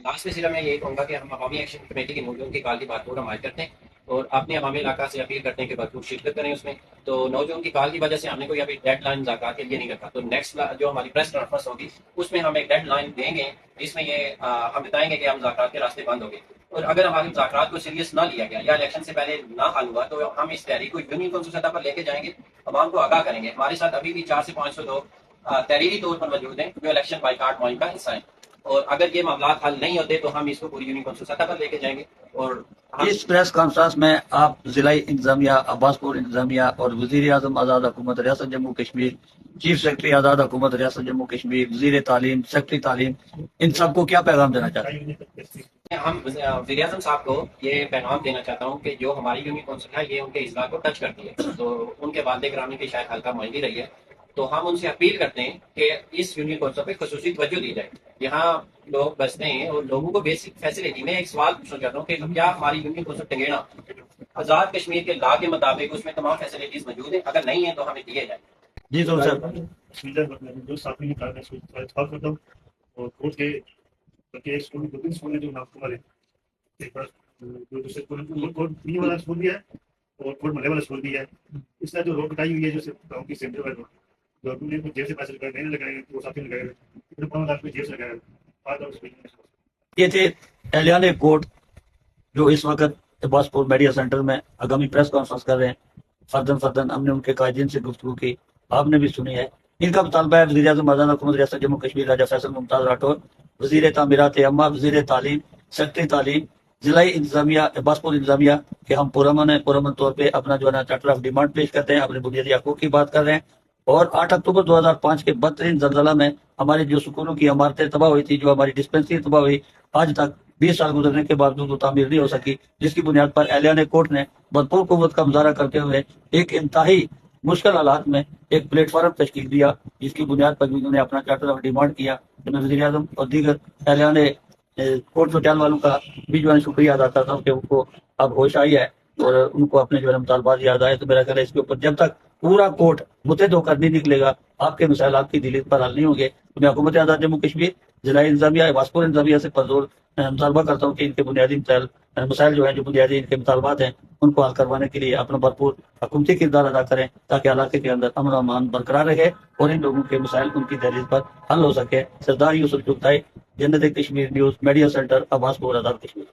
Last میں صرف میں یہی کہوں گا کہ ہم عوامی ایکشن کمیٹی کے نوجوان کی کال کی بات کو حمایت کرتے ہیں اور اپنے عوامی علاقہ سے اپیل کرتے ہیں کہ بھرپور شرکت کریں اس میں. تو نوجوان کی کال کی وجہ سے ہم نے کوئی ابھی ڈیڈ لائن مذاکرات کے لیے نہیں رکھا. تو نیکسٹ جو ہماری پریس کانفرنس ہوگی اس میں ہم ایک ڈیڈ لائن دیں گے جس میں یہ ہم بتائیں گے کہ ہم مذاکرات کے راستے بند ہو گئے. اور اگر ہمارے مذاکرات کو سیریس نہ لیا گیا یا الیکشن سے پہلے نہ حل ہوا تو ہم اس تحریک کو یونین کونسل سطح پر لے کے جائیں گے, عوام کو آگاہ کریں گے. ہمارے ساتھ ابھی بھی 400 سے 500 لوگ تحریری طور پر موجود ہیں جو الیکشن بائیکاٹ مہم کا حصہ ہیں. اور اگر یہ معاملات حل نہیں ہوتے تو ہم اس کو پوری یونین کونسل سطح پر لے کے جائیں گے. اور اس پریس کانفرنس میں آپ ضلع انتظامیہ, عباس پور انتظامیہ اور وزیر اعظم آزاد حکومت ریاست جموں کشمیر, چیف سیکرٹری آزاد حکومت ریاست جموں کشمیر, وزیر تعلیم, سیکرٹری تعلیم, ان سب کو کیا پیغام دینا چاہتے ہیں؟ ہم وزیر اعظم صاحب کو یہ پیغام دینا چاہتا ہوں کہ جو ہماری یونین کونسل ہے یہ ان کے اضلاع کو ٹچ کرتی ہے. تو ان کے والد گرامی کی شاید حلقہ معاہدی رہی ہے. تو ہم ان سے اپیل کرتے ہیں کہ اس یونین کونسل پہ خصوصی توجہ دی جائے. یہاں لوگ بستے ہیں اور لوگوں کو بیسک فیسلٹی. میں ایک سوال پوچھنا چاہتا ہوں کہ کیا ہماری یونین کونسل ٹنگیڑا آزاد کشمیر کے لا کے مطابق اس میں تمام فیسلٹیز موجود ہیں؟ اگر نہیں ہے تو ہمیں دیے جائیں. جی تو سر, جو ساتھی نے کہا میں اتفاق کرتا ہوں. اور کورٹ کے بلکہ اسکول دو تین اسکول ہیں جو نام والے, ایک بار جو دوسرے اسکول والا اسکول بھی ہے اور کورٹ محلے والا اسکول بھی ہے. اس طرح جو روڈ کٹائی ہوئی ہے جو گاؤں کی سینٹر والے گورنمنٹ نے جیب سے پیسے لگائے, نہیں لگائے, وہ ساتھی نے لگائے, 15 لاکھ جیب سے لگایا. یہ تھے اعلان کورٹ جو اس وقت عباس پور میڈیا سینٹر میں آگامی پریس کانفرنس کر رہے ہیں. فردن ہم نے ان کے قائدین سے گفتگو کی, آپ نے بھی سنی ہے. ان کا مطالبہ ہے وزیر اعظم آزاد حکومت ریاست جموں کشمیر راجہ فیصل ممتاز راٹھور, وزیر تعمیرات عامہ, وزیر تعلیم, سیکرٹری تعلیم, ضلع انتظامیہ عباس پور انتظامیہ کہ ہم پرامن طور پہ اپنا جو ہے نا چارٹر آف ڈیمانڈ پیش کرتے ہیں, اپنے بنیادی حقوق کی بات کر رہے ہیں. اور 8 اکتوبر 2005 کے بدترین زلزلہ میں ہماری جو سکولوں کی عمارتیں تباہ ہوئی تھی, جو ہماری ڈسپنسری تباہ ہوئی, آج تک 20 سال گزرنے کے باوجود وہ تعمیر نہیں ہو سکی, جس کی بنیاد پر اعلان کورٹ نے بھرپور قوت کا مظاہرہ کرتے ہوئے ایک انتہائی مشکل حالات میں ایک پلیٹ فارم تشکیل دیا, جس کی بنیاد پر انہوں نے اپنا چارٹر آف ڈیمانڈ کیا. میں وزیر اعظم اور دیگر اعلان کورٹ ہوٹل والوں کا بھی جو ہے شکریہ ادا کرتا ہوں کہ ان کو اب ہوش آئی ہے اور ان کو اپنے جو ہے مطالبات یاد آئے. تو میرا خیال ہے اس کے اوپر جب تک پورا کورٹ متحد ہو کر نہیں نکلے گا, آپ کے مسائل آپ کی دلیل پر حل نہیں ہوں گے. تو میں حکومت آزاد جموں کشمیر, ضلع انتظامیہ, عباس پور انتظامیہ سے پرزور مطالبہ کرتا ہوں کہ ان کے بنیادی مسائل جو ہیں, جو بنیادی ان کے مطالبات ہیں, ان کو حل کروانے کے لیے اپنا بھرپور حکومتی کردار ادا کریں تاکہ علاقے کے اندر امن و امان برقرار رہے اور ان لوگوں کے مسائل ان کی دہلیز پر حل ہو سکے. سردار یوسف چغتائی, جنت کشمیر نیوز, میڈیا سینٹر, عباس پور, آزاد کشمیر.